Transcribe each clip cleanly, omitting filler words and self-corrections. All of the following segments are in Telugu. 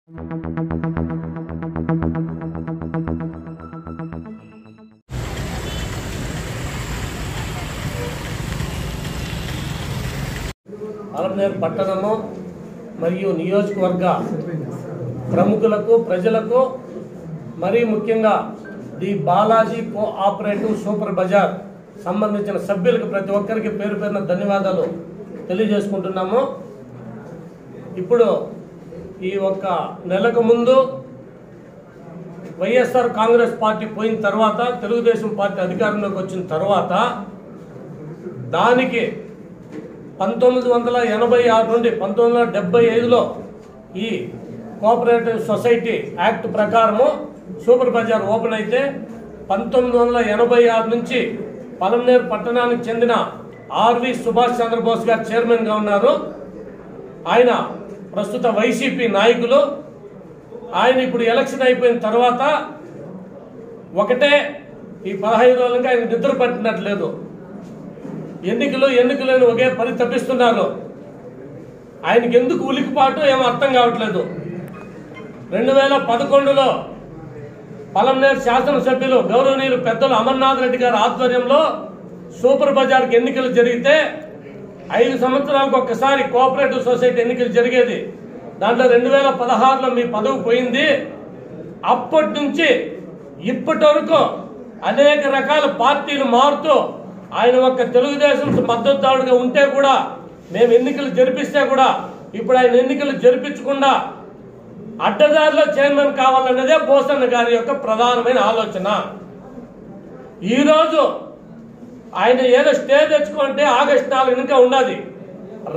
పాలమనేరు పట్టణము మరియు నియోజకవర్గ ప్రముఖులకు ప్రజలకు మరీ ముఖ్యంగా the Balaji cooperative super Bazar సంబంధించిన సభ్యులకు ప్రతి ఒక్కరికి పేరు పేరున ధన్యవాదాలు తెలియజేసుకుంటున్నాము. ఇప్పుడు ఈ ఒక్క నెలకు ముందు వైఎస్ఆర్ కాంగ్రెస్ పార్టీ పోయిన తర్వాత తెలుగుదేశం పార్టీ అధికారంలోకి వచ్చిన తర్వాత దానికి 1986 నుండి 1975లో ఈ కోఆపరేటివ్ సొసైటీ యాక్ట్ ప్రకారము సూపర్ బజార్ ఓపెన్ అయితే 1986 నుంచి పాలమనేరు పట్టణానికి చెందిన ఆర్వి సుభాష్ చంద్రబోస్ గారు చైర్మన్గా ఉన్నారు. ఆయన ప్రస్తుత వైసీపీ నాయకులు. ఆయన ఇప్పుడు ఎలక్షన్ అయిపోయిన తర్వాత ఒకటే ఈ 15 రోజులుగా ఆయన నిద్ర పట్టినట్లేదు. ఎన్నికలు అని ఒకే పని తప్పిస్తున్నారు. ఆయనకి ఎందుకు ఉలికిపాటు ఏమో అర్థం కావట్లేదు. 2011లో పాలమనేరు శాసనసభ్యులు గౌరవనీయులు పెద్దలు అమర్నాథ్ రెడ్డి గారి ఆధ్వర్యంలో సూపర్ బజార్కి ఎన్నికలు జరిగితే 5 సంవత్సరాలకు ఒక్కసారి కోఆపరేటివ్ సొసైటీ ఎన్నికలు జరిగేది. దాంట్లో 2016లో మీ పదవి పోయింది. అప్పటి నుంచి ఇప్పటి వరకు అనేక రకాల పార్టీలు మారుతూ ఆయన ఒక తెలుగుదేశం మద్దతుదారుడిగా ఉంటే కూడా మేము ఎన్నికలు జరిపిస్తే కూడా ఇప్పుడు ఆయన ఎన్నికలు జరిపించకుండా అడ్డదారిలో చైర్మన్ కావాలన్నదే బోసన్న గారి యొక్క ప్రధానమైన ఆలోచన. ఈరోజు ఆయన ఏదో స్టే తెచ్చుకుంటే ఆగస్టు 4 ఇంకా ఉన్నది.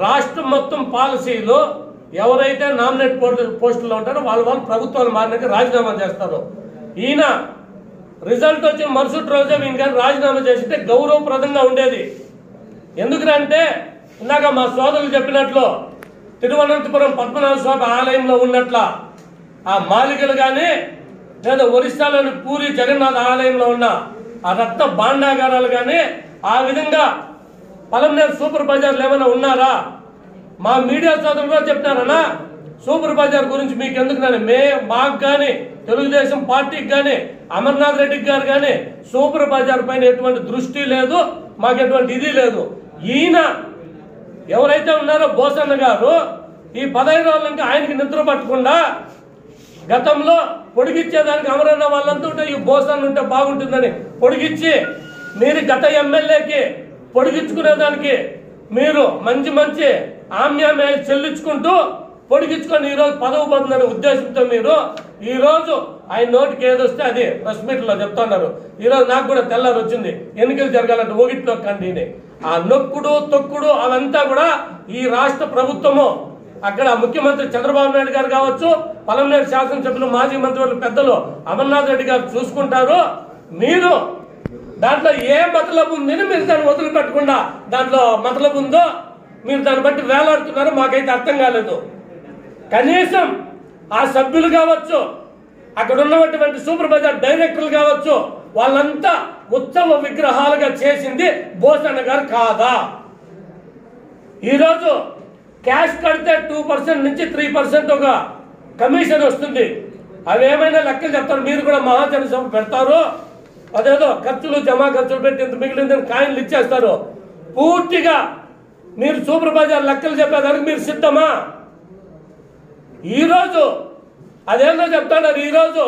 రాష్ట్రం మొత్తం పాలసీలు ఎవరైతే నామినేట్ పోస్టుల్లో ఉంటారో వాళ్ళు ప్రభుత్వాలు మారినాక రాజీనామా చేస్తారు. ఈయన రిజల్ట్ వచ్చిన మరుసటి రోజే ఇంకా రాజీనామా చేస్తే గౌరవప్రదంగా ఉండేది. ఎందుకంటే ఇందాక మా సోదరులు చెప్పినట్లు తిరువనంతపురం పద్మనాభ స్వామి ఆలయంలో ఉన్నట్ల ఆ మాలికలు కానీ లేదా ఒరిస్సాలోని పూరి జగన్నాథ్ ఆలయంలో ఉన్న ఆ రక్త భాండాగారాలు కానీ ఆ విధంగా పాలమనేరు సూపర్ బజార్లు ఏమైనా ఉన్నారా? మా మీడియా సోదరులు కూడా చెప్తారన్నా సూపర్ బజార్ గురించి మీకు ఎందుకు మాకు కానీ తెలుగుదేశం పార్టీకి కానీ అమర్నాథ్ రెడ్డి గారు కానీ సూపర్ బజార్ పైన ఎటువంటి దృష్టి లేదు, మాకు ఎటువంటి ఇది లేదు. ఈయన ఎవరైతే ఉన్నారో బోసన్న గారు ఈ 15 రోజుల నుంచి ఆయనకి నిద్ర పట్టకుండా గతంలో పొడిగిచ్చేదానికి అమరన్న వాళ్ళంతా ఉంటే ఈ బోసన్న ఉంటే బాగుంటుందని పొడిగిచ్చి మీరు గత ఎమ్మెల్యేకి పొడిగించుకునేదానికి మీరు మంచి ఆమ్యామే చెల్లించుకుంటూ పొడిగించుకొని ఈరోజు పదవి పొందని ఉద్దేశంతో మీరు ఈరోజు ఆయన నోటికి ఏదొస్తే అది ప్రెస్ మీట్లో చెప్తున్నారు. ఈరోజు నాకు కూడా తెల్లారు వచ్చింది ఎన్నికలు జరగాలంటే ఒకటిలో కండి ఆ నొక్కుడు తొక్కుడు అవంతా కూడా ఈ రాష్ట్ర ప్రభుత్వము అక్కడ ముఖ్యమంత్రి చంద్రబాబు నాయుడు గారు కావచ్చు, పాలమనేరు శాసనసభ్యులు మాజీ మంత్రులు పెద్దలు అమర్నాథ్ రెడ్డి గారు చూసుకుంటారు. మీరు దాంట్లో ఏ మతలబు ఉందని మీరు దాన్ని వదిలిపెట్టకుండా దాంట్లో మతలబు ఉందో మీరు దాన్ని బట్టి వేలాడుతున్నారో మాకైతే అర్థం కాలేదు. కనీసం ఆ సభ్యులు కావచ్చు, అక్కడ ఉన్నటువంటి సూపర్ బజార్ డైరెక్టర్లు కావచ్చు, వాళ్ళంతా ఉత్సవ విగ్రహాలుగా చేసింది బోసన్న గారు కాదా? ఈరోజు క్యాష్ కడితే 2% నుంచి 3% ఒక కమిషన్ వస్తుంది. అవి ఏమైనా లెక్కలు చెప్తారు. మీరు కూడా మహాజన సభ పెడతారు, అదేదో ఖర్చులు పెట్టి ఇంత మిగిలిందని కాయిన్లు ఇచ్చేస్తారు. పూర్తిగా మీరు సూపర్ బజార్ లెక్కలు చెప్పేదానికి మీరు సిద్ధమా? ఈరోజు అదేందో చెప్తున్నారు. ఈరోజు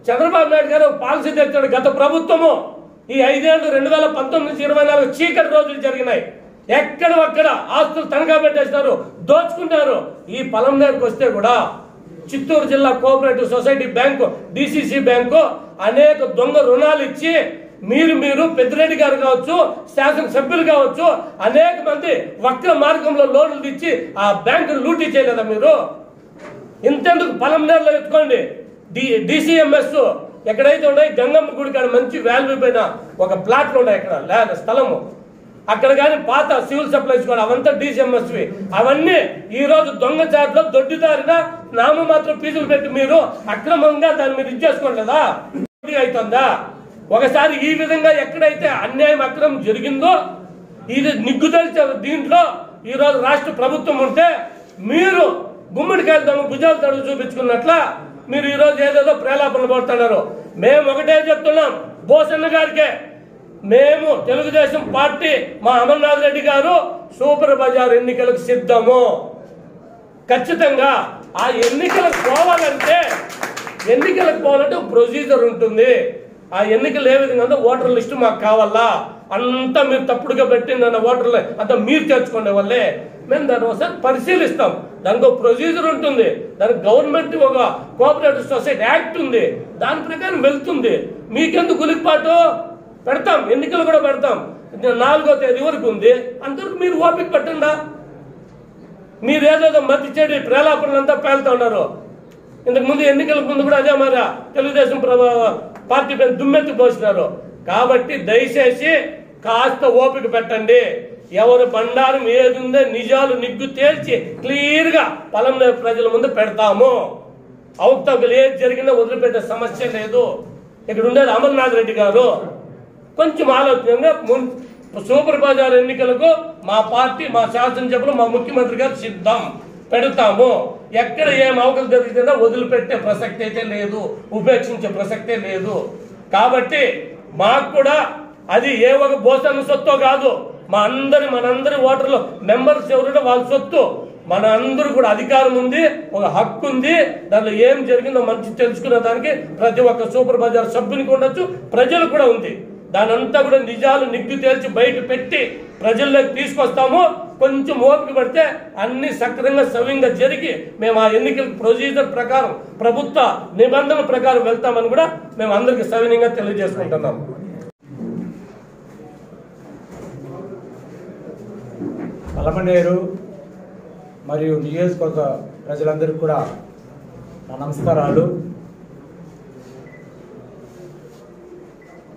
చంద్రబాబు నాయుడు గారు పాలసీ తెచ్చాడు. గత ప్రభుత్వము ఈ 5 ఏళ్ళు 2019 నుంచి 24 చీకటి రోజులు జరిగినాయి. ఎక్కడ ఒక్కడ ఆస్తులు తనఖా పెట్టేస్తారు, దోచుకుంటారు. ఈ పాలమనేరుకు వస్తే కూడా చిత్తూరు జిల్లా cooperative society bank, DCC bank అనేక దొంగ రుణాలు ఇచ్చి మీరు పెద్దిరెడ్డి గారు కావచ్చు, శాసనసభ్యులు కావచ్చు, అనేక మంది వక్ర మార్గంలో లోన్లు ఇచ్చి ఆ బ్యాంకును లూటీ చేయలేదా మీరు? ఇంతెందుకు పాలమనేరులో ఎత్తుకోండి. డిసిఎంఎస్ ఎక్కడైతే ఉన్నాయి గంగమ్మ గుడి కాడ మంచి వాల్యూ పైన ఒక ప్లాట్లు ఉన్నాయి, అక్కడ లేదా స్థలము అక్కడ కానీ పాత సివిల్ సప్లైస్ కూడా అవంతా డిసిఎంఎస్వి. అవన్నీ ఈ రోజు దొంగచాటులో దొడ్డిదారిన నామమాత్రం ఫీజులు పెట్టి మీరు అక్రమంగా దాన్ని మీరు ఇచ్చేసుకోలేదా? అవుతుందా? ఒకసారి ఈ విధంగా ఎక్కడైతే అన్యాయం అక్రమం జరిగిందో ఇది నిగ్గుదలిచారు. దీంట్లో ఈ రోజు రాష్ట్ర ప్రభుత్వం ఉంటే మీరు గుమ్మడికాయలు తమ భుజాలు తడుగు చూపించుకున్నట్ల మీరు ఈరోజు ఏదేదో ప్రేలాపనలు పడుతున్నారు. మేము ఒకటే చెప్తున్నాం బోసన్న గారికే, మేము తెలుగుదేశం పార్టీ మా అమర్నాథ్ రెడ్డి గారు సూపర్ బజార్ ఎన్నికలకు సిద్ధము. ఖచ్చితంగా ఆ ఎన్నికలకు పోవాలంటే ఒక ప్రొసీజర్ ఉంటుంది. ఆ ఎన్నికలు ఏ విధంగా ఓటర్ లిస్టు మాకు కావాలా, అంతా మీరు తప్పుడుగా పెట్టిందన్న ఓటర్లు అంతా మీరు తెచ్చుకునే వల్లే మేము దాన్ని ఒకసారి పరిశీలిస్తాం. దానికి ఒక ప్రొసీజర్ ఉంటుంది, దానికి గవర్నమెంట్ ఒక కోఆపరేటివ్ సొసైటీ యాక్ట్ ఉంది, దాని ప్రకారం వెళ్తుంది. మీకెందుకు ఉలిక్పాటు పెడతాం, ఎన్నికలు కూడా పెడతాం. 4వ తేదీ వరకు ఉంది, అంతవరకు మీరు ఓపిక పట్టండా. మీరు ఏదేదో మధ్య చెడి ప్రేలాపనలంతా పేలుతూ ఉన్నారు. ఇంతకు ముందు ఎన్నికలకు ముందు కూడా అదే మరి తెలుగుదేశం పార్టీ పైన దుమ్మెత్తి పోసినారు. కాబట్టి దయచేసి కాస్త ఓపిక పెట్టండి. ఎవరు బండారం ఏది ఉందో నిజాలు నిగ్గు తేల్చి క్లియర్గా పొలంనేరు ప్రజల ముందు పెడతాము. అవతకులు ఏది జరిగినా వదిలిపెట్టే సమస్య లేదు. ఇక్కడ ఉండేది అమర్నాథ్ రెడ్డి గారు. కొంచెం ఆలోచనగా సూపర్ బజార్ ఎన్నికలకు మా పార్టీ, మా శాసనసభ్యులు, మా ముఖ్యమంత్రి గారు సిద్ధం పెడతాము. ఎక్కడ ఏం అవకలు జరుగుతుందో వదిలిపెట్టే ప్రసక్తి అయితే లేదు, ఉపేక్షించే ప్రసక్తే లేదు. కాబట్టి మాకు కూడా అది ఏ ఒక బోసన్న సొత్తో కాదు, మనందరి ఓటర్లు మెంబర్స్ ఎవరుంటే వాళ్ళ సొత్తు. మన అందరూ కూడా అధికారం ఉంది, ఒక హక్కు ఉంది. దానిలో ఏం జరిగిందో మంచి తెలుసుకునే దానికి ప్రతి ఒక్క సూపర్ బజార్ సభ్యునికి ఉండొచ్చు, ప్రజలు కూడా ఉంది. దాని అంతా కూడా నిజాలు నిగ్గు తేల్చి బయట పెట్టి ప్రజల్లోకి తీసుకొస్తాము. కొంచెం ఓపిక పడితే అన్ని సక్రమంగా సవ్యంగా జరిగి మేము ఆ ఎన్నికల ప్రొసీజర్ ప్రకారం, ప్రభుత్వ నిబంధనల ప్రకారం వెళ్తామని కూడా మేము అందరికి సవినయంగా తెలియజేసుకుంటున్నాం. పలమనేరు మరియు నియోజకవర్గ ప్రజలందరికీ కూడా నా నమస్కారాలు.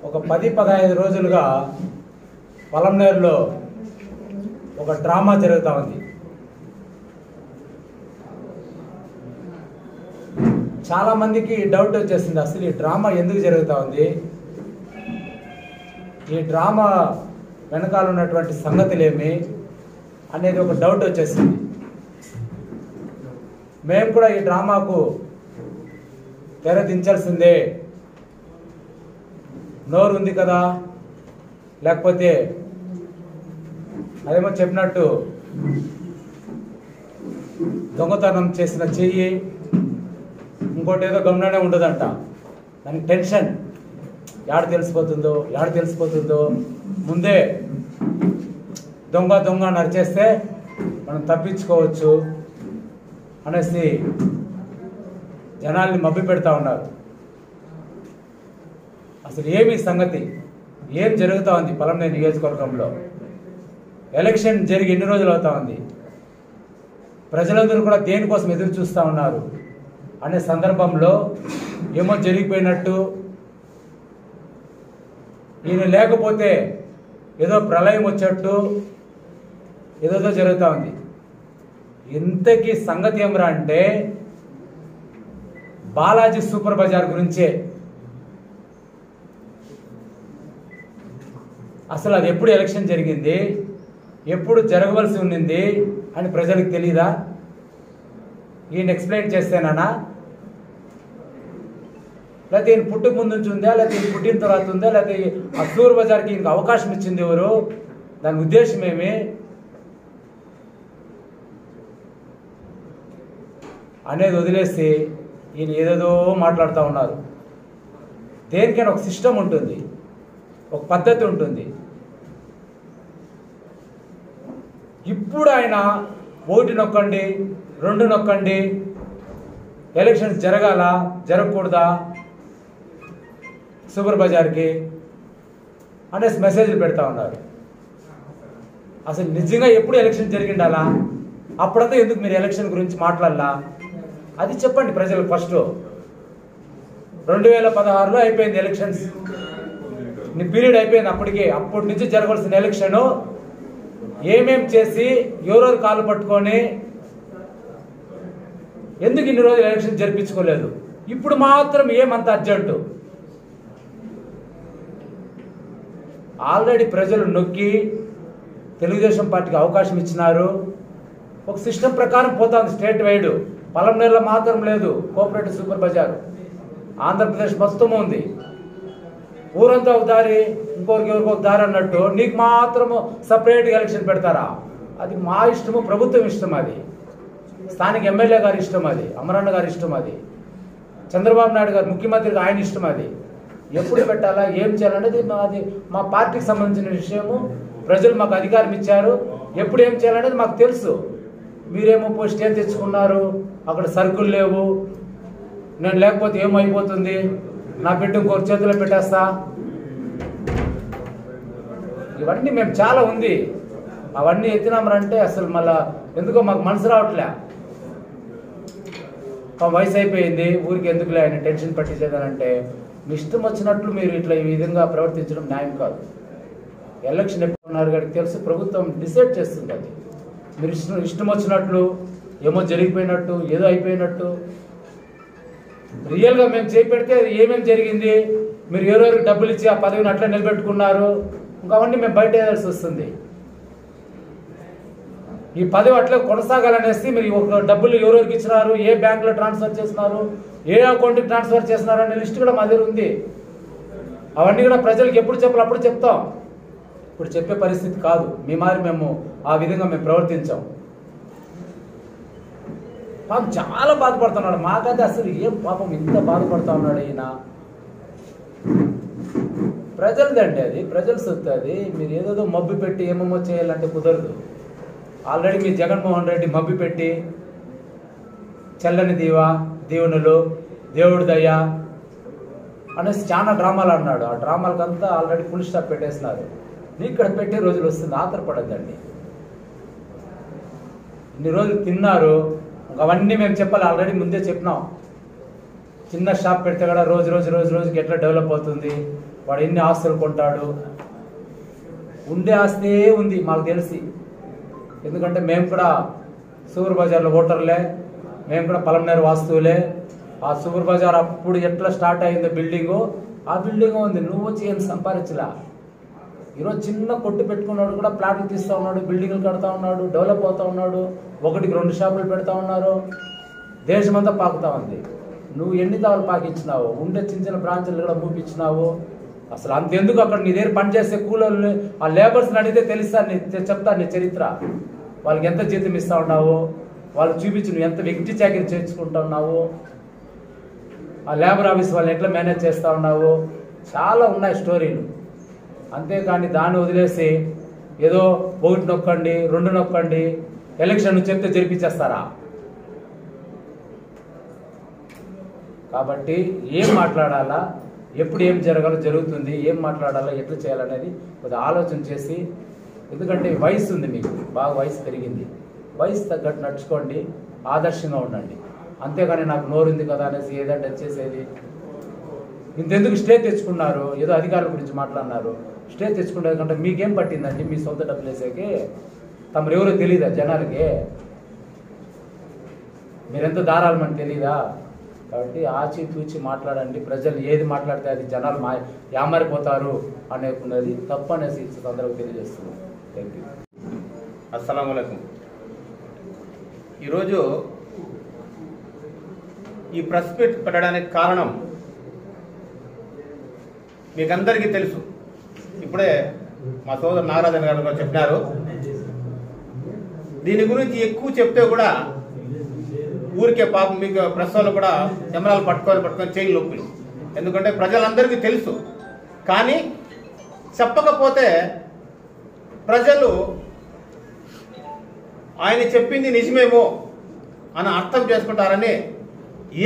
ఒక 10-15 రోజులుగా పలమనేరులో ఒక డ్రామా జరుగుతూ ఉంది. చాలామందికి డౌట్ వచ్చేసింది, అసలు ఈ డ్రామా ఎందుకు జరుగుతూ ఉంది, ఈ డ్రామా వెనకాల ఉన్నటువంటి సంగతులేమి అనేది ఒక డౌట్ వచ్చేసింది. మేము కూడా ఈ డ్రామాకు తెర దించాల్సిందే, నోరు ఉంది కదా, లేకపోతే అదేమో చెప్పినట్టు దొంగతనం చేసిన చెయ్యి ఇంకోటి ఏదో గమననే ఉండదంట. దానికి టెన్షన్, యాడ తెలిసిపోతుందో ముందే దొంగ నరిచేస్తే మనం తప్పించుకోవచ్చు అనేసి జనాల్ని మభ్య పెడతా ఉన్నారు. అసలు ఏమి సంగతి, ఏం జరుగుతూ ఉంది పలమనేరు నియోజకవర్గంలో? ఎలక్షన్ జరిగి ఎన్ని రోజులు అవుతా ఉంది? ప్రజలందరూ కూడా దేనికోసం ఎదురు చూస్తూ ఉన్నారు అనే సందర్భంలో ఏమో జరిగిపోయినట్టు, ఈయన లేకపోతే ఏదో ప్రళయం వచ్చేట్టు ఏదేదో జరుగుతూ ఉంది. ఇంతకీ సంగతి ఏమరా అంటే బాలాజీ సూపర్ బజార్ గురించే. అసలు అది ఎప్పుడు ఎలక్షన్ జరిగింది, ఎప్పుడు జరగవలసి ఉన్నింది అని ప్రజలకు తెలీదా? ఈయన ఎక్స్ప్లెయిన్ చేస్తేనా, లేకపోతే ఈయన పుట్టుక ముందు నుంచి ఉందా, లేకపోతే ఈయన పుట్టిన తర్వాత ఉందా, లేకపోతే ఆ సూపర్ బజార్కి ఈయనకు అవకాశం ఇచ్చింది ఎవరు, దాని ఉద్దేశం ఏమి అనేది వదిలేసి ఈయన ఏదేదో మాట్లాడుతూ ఉన్నారు. దేనికైనా ఒక సిస్టమ్ ఉంటుంది, ఒక పద్ధతి ఉంటుంది. ఇప్పుడు ఆయన 1 నొక్కండి 2 నొక్కండి, ఎలక్షన్స్ జరగాల జరగకూడదా సూపర్ బజార్కి అనేసి మెసేజ్లు పెడతా ఉన్నారు. అసలు నిజంగా ఎప్పుడు ఎలక్షన్ జరిగిండాలా? అప్పుడంతా ఎందుకు మీరు ఎలక్షన్ గురించి మాట్లాడాలా? అది చెప్పండి ప్రజలకు. ఫస్ట్ 2016లో అయిపోయింది ఎలక్షన్స్, నీ పీరియడ్ అయిపోయింది. అప్పటి నుంచి జరగాల్సిన ఎలక్షన్ ఏమేం చేసి ఎవరెవరు కాలు పట్టుకొని ఎందుకు ఇన్ని రోజులు ఎలక్షన్ జరిపించుకోలేదు? ఇప్పుడు మాత్రం ఏమంత అర్జెంటు? ఆల్రెడీ ప్రజలు నొక్కి తెలుగుదేశం పార్టీకి అవకాశం ఇచ్చినారు. ఒక సిస్టమ్ ప్రకారం పోతుంది స్టేట్ వైడ్. పలంనేరులో మాత్రం లేదు కోఆపరేటివ్ సూపర్ బజార్, ఆంధ్రప్రదేశ్ మొత్తం ఉంది. ఊరంతా ఒక దారి, ఇంకొకరికి ఎవరికి ఒక దారి అన్నట్టు నీకు మాత్రము సపరేట్గా ఎలక్షన్ పెడతారా? అది మా ఇష్టము, ప్రభుత్వం ఇష్టం, అది స్థానిక ఎమ్మెల్యే గారి ఇష్టం, అది అమరన్న గారి ఇష్టం, అది చంద్రబాబు నాయుడు గారు ముఖ్యమంత్రికి ఆయన ఇష్టం. అది ఎప్పుడు పెట్టాలా, ఏం చేయాలనేది అది మా పార్టీకి సంబంధించిన విషయము. ప్రజలు మాకు అధికారం ఇచ్చారు, ఎప్పుడు ఏం చేయాలనేది మాకు తెలుసు. మీరేమో స్టే తెచ్చుకున్నారు, అక్కడ సరుకులు లేవు, నేను లేకపోతే ఏమైపోతుంది, నా బిడ్డ ఇంకొక చేతిలో పెట్టేస్తా, ఇవన్నీ మేము చాలా ఉంది. అవన్నీ ఎత్తినామరంటే అసలు మళ్ళా ఎందుకో మాకు మనసు రావట్లే. వయసు అయిపోయింది, ఊరికి ఎందుకులే ఆయన టెన్షన్ పట్టించేదానంటే మీ ఇష్టం వచ్చినట్లు మీరు ఇట్లా ఈ విధంగా ప్రవర్తించడం న్యాయం కాదు. ఎలక్షన్ ఎప్పుడు ఉన్నారు గారికి తెలుసు, ప్రభుత్వం డిసైడ్ చేస్తుంది. అది మీరు ఇష్టం వచ్చినట్లు ఏమో జరిగిపోయినట్టు, ఏదో అయిపోయినట్టు. రియల్గా మేము చేపెడితే ఏమేమి జరిగింది, మీరు ఎవరెవరికి డబ్బులు ఇచ్చి ఆ పదవిని అట్లా నిలబెట్టుకున్నారు, ఇంకా అవన్నీ మేము బయట వేయాల్సి వస్తుంది. ఈ పదవి అట్లా కొనసాగాలనేసి మీరు ఒక డబ్బులు ఎవరెవరికి ఇచ్చినారు, ఏ బ్యాంకులో ట్రాన్స్ఫర్ చేస్తున్నారు, ఏ అకౌంట్కి ట్రాన్స్ఫర్ చేస్తున్నారు అనే లిస్ట్ కూడా మా దగ్గర ఉంది. అవన్నీ కూడా ప్రజలకు ఎప్పుడు చెప్పాలి అప్పుడు చెప్తాం. ఇప్పుడు చెప్పే పరిస్థితి కాదు. మీ మారి మేము ఆ విధంగా మేము ప్రవర్తించాం. పాపం చాలా బాధపడుతున్నాడు. మాకైతే అసలు ఏం పాపం ఇంత బాధపడుతూ ఉన్నాడు ఈయన. ప్రజలదండి, అది ప్రజల సొత్తు. అది మీరు ఏదేదో మబ్బు పెట్టి ఏమేమో చేయాలంటే కుదరదు. ఆల్రెడీ మీ జగన్మోహన్ రెడ్డి మబ్బు పెట్టి చల్లని దీవెనలు, దేవుడి దయ అనేసి చాలా డ్రామాలు అన్నాడు. ఆ డ్రామాలకంతా ఆల్రెడీ ఫుల్ స్టాప్ పెట్టేస్తున్నారు. నీకు ఇక్కడ పెట్టే రోజులు వస్తుంది, ఆతరపడద్దండి. ఇన్ని రోజులు తిన్నారు, అవన్నీ మేము చెప్పాలి. ఆల్రెడీ ముందే చెప్పినాం. చిన్న షాప్ పెడితే కూడా రోజు రోజుకి ఎట్లా డెవలప్ అవుతుంది, వాడు ఎన్ని ఆస్తులు కొంటాడు. ఉండే ఆస్తే ఉంది మాకు తెలిసి. ఎందుకంటే మేము కూడా సూపర్ బజార్లో ఓటర్లే, మేము కూడా పలంనేరు వాస్తువులే. ఆ సూపర్ బజార్ అప్పుడు ఎట్లా స్టార్ట్ అయిందో బిల్డింగు, ఆ బిల్డింగ్ ఉంది. నువ్వు వచ్చి ఏం సంపాదించలా. ఈరోజు చిన్న కొట్టు పెట్టుకున్నాడు కూడా ప్లాట్లు తీస్తూ ఉన్నాడు, బిల్డింగ్లు కడతా ఉన్నాడు, డెవలప్ అవుతూ ఉన్నాడు. 1-2 షాపులు పెడతా ఉన్నారు. దేశమంతా పాకుతా ఉంది. నువ్వు ఎన్ని తావులు పాకించినావు, ఉండే చిన్న బ్రాంచ్లు కూడా మూపించినావు. అసలు అంతెందుకు అక్కడ నీ దగ్గర పనిచేసే కూలీలు, ఆ లేబర్స్ని అడిగితే తెలుస్తాను, చెప్తాను నీ చరిత్ర. వాళ్ళకి ఎంత జీతం ఇస్తా ఉన్నావు, వాళ్ళు చూపించి నువ్వు ఎంత వ్యక్తి చాకరీ చేర్చుకుంటా ఉన్నావు, ఆ లేబర్ ఆఫీస్ వాళ్ళని ఎట్లా మేనేజ్ చేస్తూ ఉన్నావు. చాలా ఉన్నాయి స్టోరీలు. అంతేకాని దాన్ని వదిలేసి ఏదో 1 నొక్కండి 2 నొక్కండి ఎలక్షన్ చెప్తే జరిపించేస్తారా? కాబట్టి ఏం మాట్లాడాలా, ఎప్పుడు ఏం జరగాలో జరుగుతుంది, ఏం మాట్లాడాలా, ఎట్లా చేయాలనేది కొద్దిగా ఆలోచన చేసి. ఎందుకంటే వయసు ఉంది, మీకు బాగా వయసు పెరిగింది, వయసు తగ్గట్టు నడుచుకోండి, ఆదర్శంగా ఉండండి. అంతేగాని నాకు నోరుంది కదా అనేసి ఏదంటే చేసేది. ఇంతెందుకు స్టే తెచ్చుకున్నారు, ఏదో అధికారుల గురించి మాట్లాడినారు. స్టే తెచ్చుకునేది కంటే మీకేం పట్టిందండి, మీ సొంత డబ్బులు వేసేకి? తమరు ఎవరో తెలీదా జనాలకి? మీరెంత దారాలు మనకు తెలీదా? కాబట్టి ఆచితూచి మాట్లాడండి. ప్రజలు ఏది మాట్లాడితే అది జనాలు యామారిపోతారు అనేకున్నది తప్పు అనేసి సందర్భంగా తెలియజేస్తున్నాం. Thank you. అస్సలాము అలైకుం. ఈరోజు ఈ ప్రెస్ మీట్ పెట్టడానికి కారణం మీకందరికీ తెలుసు. ఇప్పుడే మా సోదరు నాగరాజన్ గారు కూడా చెప్పినారు. దీని గురించి ఎక్కువ చెప్తే కూడా ఊరికే పాపం మీకు ప్రెస్ వాళ్ళు కూడా కెమెరాలు పట్టుకొని చేయి నొప్పి. ఎందుకంటే ప్రజలందరికీ తెలుసు. కానీ చెప్పకపోతే ప్రజలు ఆయన చెప్పింది నిజమేమో అని అర్థం చేసుకుంటారని,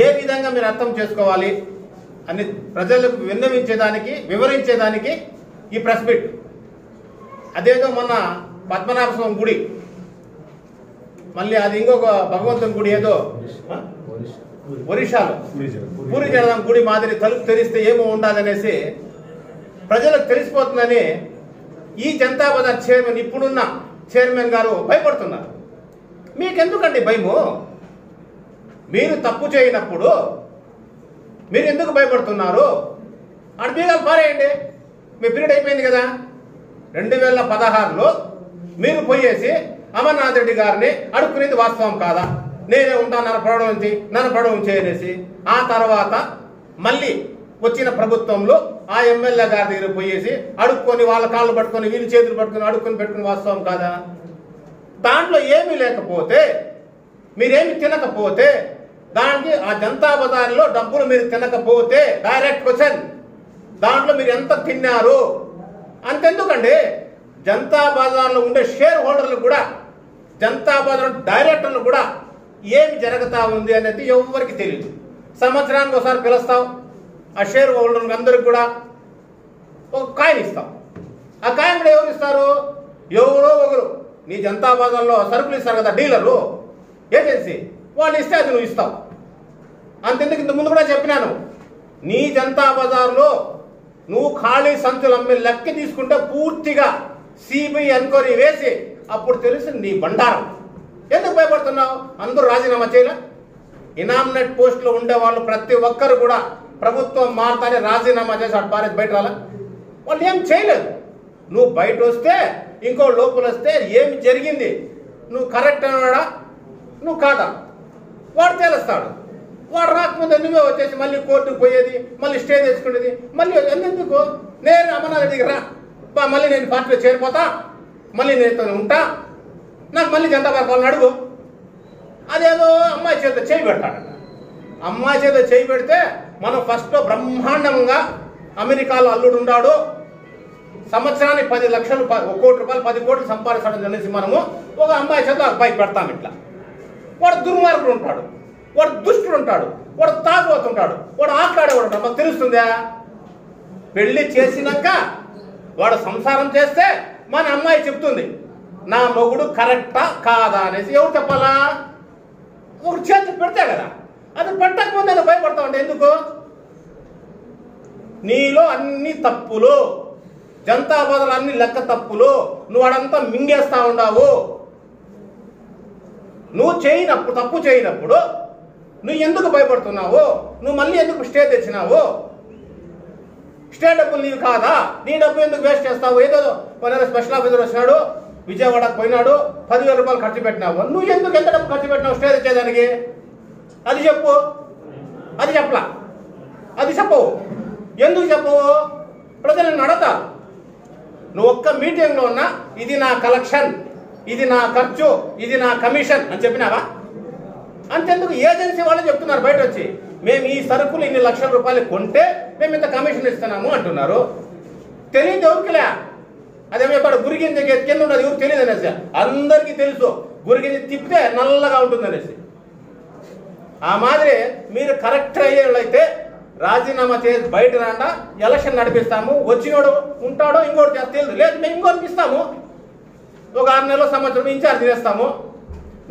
ఏ విధంగా మీరు అర్థం చేసుకోవాలి అని ప్రజలకు వివరించేదానికి ఈ ప్రెస్ మీట్. అదేదో మొన్న పద్మనాభ స్వామి గుడి, మళ్ళీ అది ఇంకొక భగవంతుని గుడి ఏదో ఒరిస్సాలో పూరి జగన్నాథం గుడి మాదిరి తలుపు తెరిస్తే ఏమో ఉండాలనేసి ప్రజలకు తెలిసిపోతుందని ఈ జనతా బజార్ చైర్మన్, ఇప్పుడున్న చైర్మన్ గారు భయపడుతున్నారు. మీకెందుకండి భయము? మీరు తప్పు చేయనప్పుడు మీరు ఎందుకు భయపడుతున్నారు? అని బీగాలు పారేయండి. మీ పీరియడ్ అయిపోయింది కదా. 2016లో మీరు పోయేసి అమర్నాథ్ రెడ్డి గారిని అడుక్కునేది వాస్తవం కాదా? నేనే ఉంటాను నన్ను ప్రొడవం చేయనేసి ఆ తర్వాత మళ్ళీ వచ్చిన ప్రభుత్వంలో ఆ ఎమ్మెల్యే గారి దగ్గర పోయేసి అడుక్కొని వాళ్ళ కాళ్ళు పట్టుకొని వీళ్ళ చేతులు పట్టుకొని అడుక్కొని పెట్టుకుని వాస్తవం కాదా? దాంట్లో ఏమీ లేకపోతే మీరేమి తినకపోతే దానికి ఆ జనతా బజార్లో డబ్బులు మీరు తినకపోతే డైరెక్ట్ క్వశ్చన్ దాంట్లో మీరు ఎంత తిన్నారు అంతెందుకండి? జనతా బజార్లో ఉండే షేర్ హోల్డర్లు కూడా జనతా బజార్ డైరెక్టర్లు కూడా ఏమి జరుగుతా ఉంది అనేది ఎవరికి తెలియదు. సంవత్సరానికి ఒకసారి పిలుస్తాం, ఆ షేర్ హోల్డర్లకు అందరికి కూడా ఒక కాయిన్ ఇస్తాం. ఆ కాయిన్ కూడా ఎవరు ఇస్తారు? ఎవరో ఒకరు నీ జనతా బజార్లో సరుకులు ఇస్తారు కదా డీలరు ఏజెన్సీ, వాళ్ళు ఇస్తే అది నువ్వు ఇస్తావు. అంతెందుకు ఇంత ముందు కూడా చెప్పినాను, నీ జనతా బజార్లో నువ్వు ఖాళీ సంచులు అమ్మే లెక్క తీసుకుంటే పూర్తిగా సిబిఐ ఎంక్వైరీ వేసి అప్పుడు తెలిసి నీ బండారం. ఎందుకు భయపడుతున్నావు? అందరూ రాజీనామా చేయలే. ఇనామినేట్ పోస్టులో ఉండే వాళ్ళు ప్రతి ఒక్కరు కూడా ప్రభుత్వం మారుతానే రాజీనామా చేసి అటు పారేసి బయట రాలే. వాళ్ళు ఏం చేయలేదు. నువ్వు బయట వస్తే ఇంకో లోపల వస్తే ఏమి జరిగింది, నువ్వు కరెక్ట్ అన్నాడా నువ్వు కాదా వాడు తేలుస్తాడు. వాడు రాకముందే నువ్వే వచ్చేసి మళ్ళీ కోర్టుకు పోయేది, మళ్ళీ స్టే తెచ్చుకునేది. మళ్ళీ ఎందుకు? నేను అమర్నాథ్ రెడ్డికి రా, మళ్ళీ నేను పార్టీలో చేరిపోతా, మళ్ళీ నేను ఉంటా, నాకు మళ్ళీ జనతా పార్టీ అడుగు. అదేదో అమ్మాయి చేత చేయి పెడతాడు. అమ్మాయి చేత చేయి పెడితే మనం ఫస్ట్లో బ్రహ్మాండంగా అమెరికాలో అల్లుడు ఉన్నాడు, సంవత్సరానికి 10 లక్షలు 1 కోటి రూపాయలు 10 కోట్లు సంపాదించడం అనేసి మనము ఒక అమ్మాయి చేత అబ్బాయి పెడతాం. ఇట్లా వాడు దుర్మార్గుడు ఉంటాడు, వాడు దుష్టుడు ఉంటాడు, వాడు తాగుబోతుంటాడు, వాడు ఆటలాడేవాడు ఉంటాడు. మాకు తెలుస్తుందా? పెళ్లి చేసినాక వాడు సంసారం చేస్తే మన అమ్మాయి చెప్తుంది నా మొగుడు కరెక్టా కాదా అనేసి. ఎవరు చెప్పాలా? ఒకటి చేతి పెడితే కదా. అది పెట్టకపోతే నేను భయపడతా ఉంటే ఎందుకు? నీలో అన్ని తప్పులు, జనతా బజార్లో అన్ని లెక్క తప్పులు, నువ్వు అడంతా మింగేస్తా ఉన్నావు. నువ్వు చేయనప్పుడు తప్పు చేయనప్పుడు నువ్వు ఎందుకు భయపడుతున్నావు? నువ్వు మళ్ళీ ఎందుకు స్టే తెచ్చినావు? స్టే డబ్బులు నీవు కాదా? నీ డబ్బు ఎందుకు వేస్ట్ చేస్తావు? ఏదో స్పెషల్ ఆఫీసర్ వచ్చినాడు, విజయవాడకు పోయినాడు, 10,000 రూపాయలు ఖర్చు పెట్టినావు. నువ్వు ఎందుకు ఎంత డబ్బు ఖర్చు పెట్టినావు స్టే తెచ్చేదానికి? అది చెప్పు. అది చెప్పలా, అది చెప్పవు. ఎందుకు చెప్పవు? ప్రజలను అడతారు. నువ్వు ఒక్క మీటింగ్లో ఉన్నా ఇది నా కలెక్షన్, ఇది నా ఖర్చు, ఇది నా కమిషన్ అని చెప్పినావా? అంతెందుకు ఏజెన్సీ వాళ్ళు చెప్తున్నారు బయట వచ్చి, మేము ఈ సరుకులు ఇన్ని లక్షల రూపాయలు కొంటే మేము ఇంత కమిషన్ ఇస్తున్నాము అంటున్నారు. తెలియదు ఎవరికిలే. అదేమో చెప్పాడు గురిగింజ కింద ఉన్నది ఎవరు తెలియదు అనేసి. అందరికీ తెలుసు గురిగింజ తిప్పితే నల్లగా ఉంటుంది అనేసి. ఆ మాదిరి మీరు కరెక్ట్ అయ్యేళ్ళైతే రాజీనామా చేసి బయట రాండా, ఎలక్షన్ నడిపిస్తాము, వచ్చినోడు ఉంటాడో ఇంకోటి చేస్తే తెలియదు, లేదు మేము ఇంకోటి ఇస్తాము, ఒక 6 నెలల సంవత్సరం ఇన్ఛార్జ్ చేస్తాము,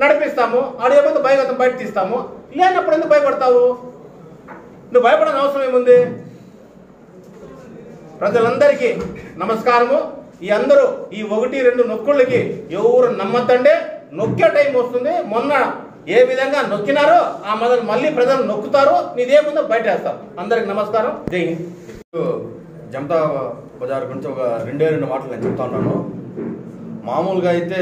నడిపిస్తాము, ఆడేమంది భయగతం బయట తీస్తాము. లేనప్పుడు ఎందుకు భయపడతావు? నువ్వు భయపడని అవసరం ఏముంది? ప్రజలందరికీ నమస్కారము. ఈ అందరూ ఈ 1-2 నొక్కుళ్ళకి ఎవరు నమ్మద్దండి. నొక్కే టైం వస్తుంది. మొన్న ఏ విధంగా నొక్కినారో ఆ మొదలు మళ్ళీ ప్రజలు నొక్కుతారు. నీదేముందో బయట వేస్తారు. అందరికి నమస్కారం. జై హింద్. జనతా బజార్ గురించి ఒక 2 మాటలు నేను చెప్తా ఉన్నాను. మామూలుగా అయితే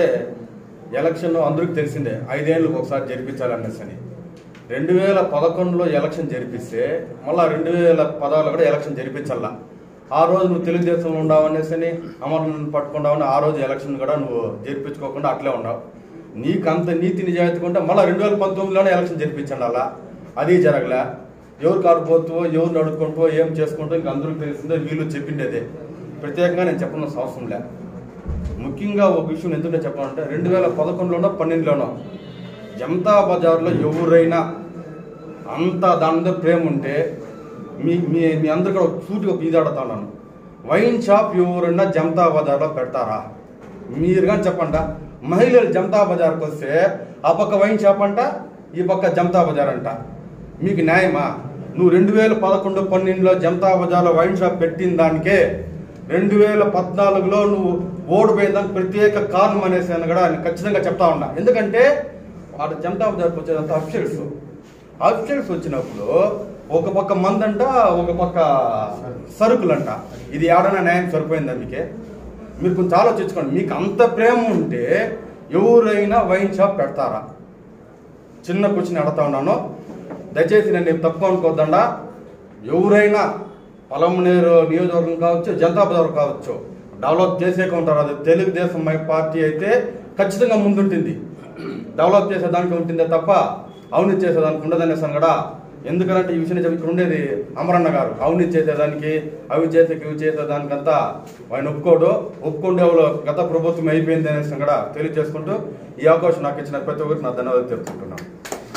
ఎలక్షన్ అందరికి తెలిసిందే, 5 ఏళ్ళకి ఒకసారి జరిపించాలనేసి అని. 2011లో ఎలక్షన్ జరిపిస్తే మళ్ళీ 2016లో కూడా ఎలక్షన్ జరిపించాలా. ఆ రోజు నువ్వు తెలుగుదేశంలో ఉన్నావు అనేసి అని అమర్నాథ్ పట్టుకుంటావని ఆ రోజు ఎలక్షన్ కూడా నువ్వు జరిపించుకోకుండా అట్లే ఉన్నావు. నీకు అంత నీతి నిజాయితీ ఉంటే మళ్ళీ 2019లోనే ఎలక్షన్ జరిపించండి. అలా అది జరగలే. ఎవరు కారుపోతువో ఎవరు అడుక్కుంటూ ఏం చేసుకుంటూ ఇంక అందరికి తెలిసిందో వీళ్ళు చెప్పిండేదే. ప్రత్యేకంగా నేను చెప్పాల్సిన అవసరం లే. ముఖ్యంగా ఒక విషయం ఎందుకంటే చెప్పాలంటే 2011లోనో 12లోనో జనతా బజార్లో ఎవరైనా అంత దాని మీద ప్రేమ ఉంటే మీ అందరు కూడా సూటిగా పీదాడుతున్నాను, వైన్ షాప్ ఎవరైనా జనతా బజార్లో పెడతారా? మీరు కానీ చెప్పంట. మహిళలు జనతా బజార్కి వస్తే ఆ పక్క వైన్ షాప్ అంట, ఈ పక్క జనతా బజార్ అంట. మీకు న్యాయమా? నువ్వు 2011-12లో జనతా బజార్లో వైన్ షాప్ పెట్టిన దానికే 2014లో నువ్వు ఓడిపోయిన దానికి ప్రత్యేక కారణం అనేసి అని కూడా ఖచ్చితంగా చెప్తా ఉన్నా. ఎందుకంటే వాడు జనతా బజార్కి వచ్చేదంతా అఫిషియల్స్ వచ్చినప్పుడు ఒక పక్క మందంట, ఒక పక్క సరుకులంట. ఇది ఏడైనా న్యాయం సరిపోయింది. అందుకే మీరు కొంచెం ఆలోచించుకోండి. మీకు అంత ప్రేమ ఉంటే ఎవరైనా వైన్ షాప్ పెడతారా? చిన్న క్వశ్చన్ అడుగుతా ఉన్నాను, దయచేసి నేను తప్పు అనుకోద్దండా. ఎవరైనా పలమనేరు నియోజకవర్గం కావచ్చు, జనతా బజార్ కావచ్చు, డెవలప్ చేసే ఉంటారు. అది తెలుగుదేశం పార్టీ అయితే ఖచ్చితంగా ముందుంటుంది, డెవలప్ చేసేదానికి ఉంటుందే తప్ప అవినీతి చేసేదానికి ఉండదనేసాను కూడా. ఎందుకంటే ఈ విషయం ఇక్కడ ఉండేది అమరన్న గారు, అవినీతి చేసేదానికి అవి చేసేదానికంతా ఆయన ఒప్పుకోండి ఎవరు గత ప్రభుత్వం అయిపోయింది అనేసి కూడా తెలియజేసుకుంటూ ఈ అవకాశం నాకు ఇచ్చిన ప్రతి ఒక్కరికి నా ధన్యవాదాలు తెలుపుకుంటున్నాను.